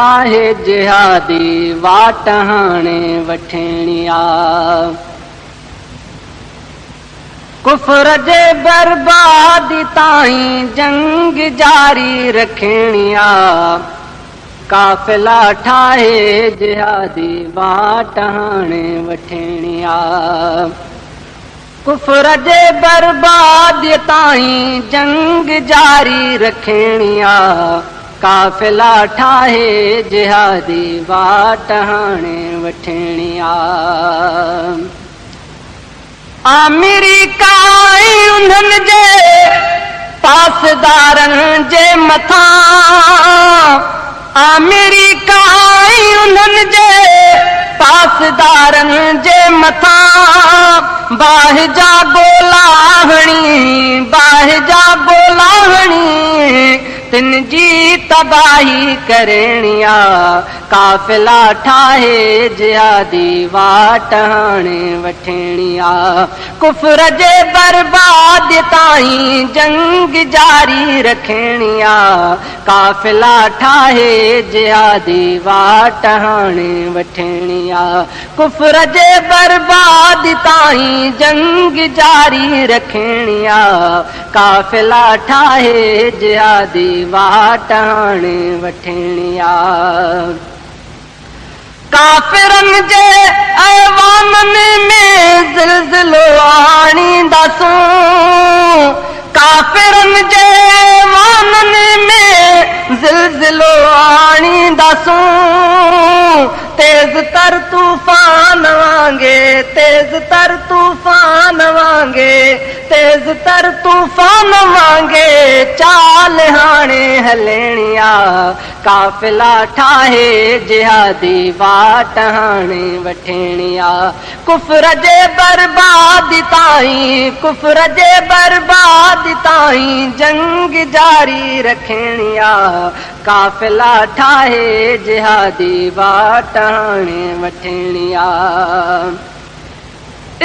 आहे जिहादी वाट हाणे वठणी आ। कुफर जे बर्बादी ताईं जंग जारी रखणी आ। काफ़िला ठाहे जिहादी वाट हाणे वठणी आ। कुफर जे बर्बादी ताईं जंग जारी रखणी आ। काफ़िला ठाहे जिहादी वाट हाणे वठणी आ। अमेरिका उन्हनि जे पासदारनि जे मथां, अमेरिका उन्हनि जे पासदारनि जे मथां बाहि जा गोला हणी, बाहि जा गोला हणी तिन जी तबाही करणी आ। काफ़िला ठाहे जिहादी वाट हाणे वठणी आ। कुफर जे बर्बादी ताईं जंग जारी रखणी आ। काफ़िला ठाहे जिहादी वाट हाणे वठणी आ। कुफर जे बर्बादी ताईं जंग जारी रखणी आ। काफ़िला ठाहे जिहादी वाट हाणे वठणी आ। काफ़िरनि जे ऐवाननि में ज़िलज़िलो आणींदासूं। काफ़िरनि जे ऐवाननि में ज़िलज़िलो आणींदासूं। तेज़ तर तूफ़ान वांगे, तेज़ तर तूफ़ान वांगे, तेज़ तर तूफ़ान वांगे चाल हाणे हलणी आ। काफ़िला ठाहे जिहादी वाट हाणे वठणी आ। कुफर जे बर्बादी ताईं, कुफर जे बर्बादी ताईं जंग जारी रखणी आ। काफ़िला ठाहे जिहादी वाट हाणे वठणी आ।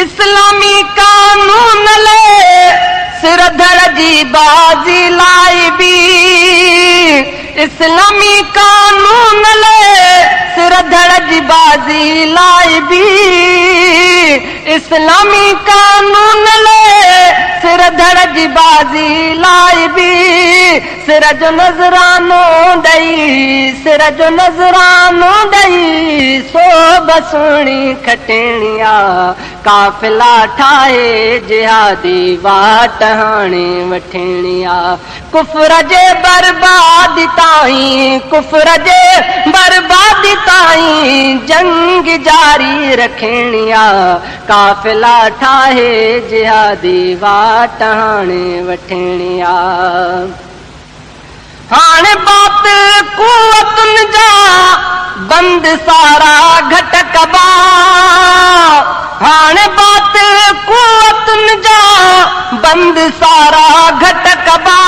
इस्लामी कानून ले सिर धड़ जी बाज़ी लाई बी। इस्लामी कानून ले सिर धड़ जी बाज़ी लाई बी। इस्लामी कानून ले सिर धड़ जी बाज़ी लाई बी। सिर जो नज़रानो ॾेई, सिर जो नज़रानो ॾेई सोभ सुहिणी खटणी आ। काफ़िला ठाहे जिहादी वाट हाणे वठणी आ। कुफर जे बर्बादी ताईं, कुफर जे बर्बादी ताईं जंग जारी रखणी आ। काफ़िला ठाहे जिहादी वाट हाणे वठणी आ। हाणे बातिल कुवतुनि जा बंद सारा घट कबा। हाणे बातिल कुवतुनि जा बंद सारा घट कबा।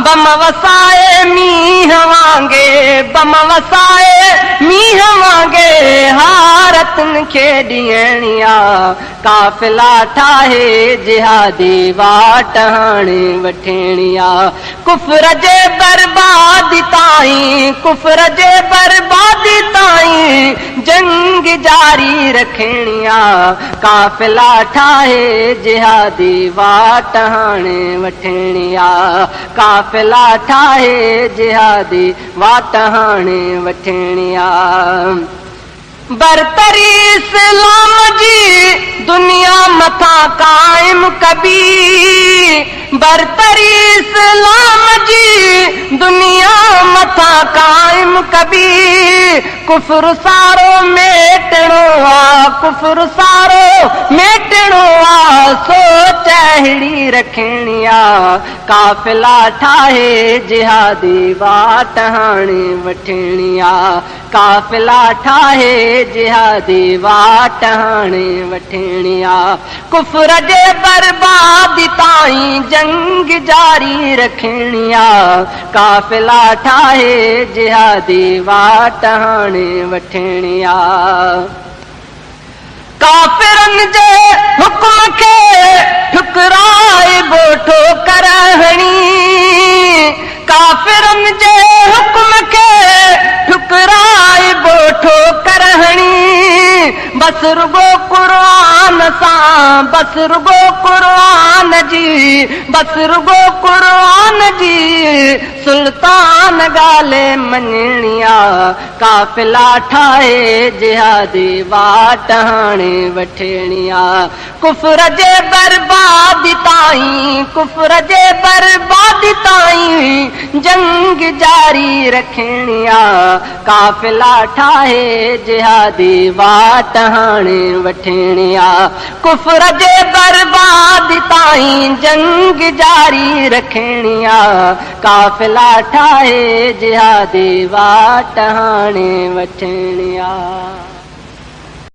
बम वसाए मींहं वांगे, बम वसाए मींहं वांगे हारतुनि खे ॾियणी आ। काफ़िला ठाहे जिहादी वाट हाणे वठणी आ। कुफर जे बर्बादी ताईं, कुफर जे बर्बादी ताईं जंग जारी रखणी आ। काफ़िला ठाहे जिहादी वाट हाणे वठणी आ। काफ़िला ठाहे जिहादी वाट हाणे वठणी आ। बरतरी इस्लाम जी दुनिया मथां काइम कबी। बरतरी इस्लाम जी दुनिया मथां काइम कबी। कुफर सारो मेटणो आ, कुफर सारो मेटणो आ। सोच अहिड़ी रखणी आ। काफ़िला ठाहे जिहादी वाट हाणे वठणी आ। काफ़िला ठाहे जिहादी वाट हाणे वठणी आ। कुफर जे बर्बादी ताईं जंग जारी रखणी आ। काफ़िला ठाहे जिहादी वाट हाणे वठणी आ। काफ़िरनि जे हुक्म खे ठुकराए बोठो करहणी। काफ़िरनि जे हुक्म खे बस रुगो क़ुरान सां, बस रुगो क़ुरान जी, बस रुगो क़ुरान जी सुल्तान ॻाल्हि मञणिया, काफ़िला ठाहे जिहादी वाट हाणे वठणिया। कुफर जे बर्बादी ताईं, कुफर जे बर्बादी ताईं जंग जारी रखणिया, काफ़िला ठाहे जिहादी वाट हाणे वठणिया। कुफर जे बर्बादी ताईं जंग जारी रखणिया, काफ़िला ठाहे जिहादी वाट हाणे वठणिया।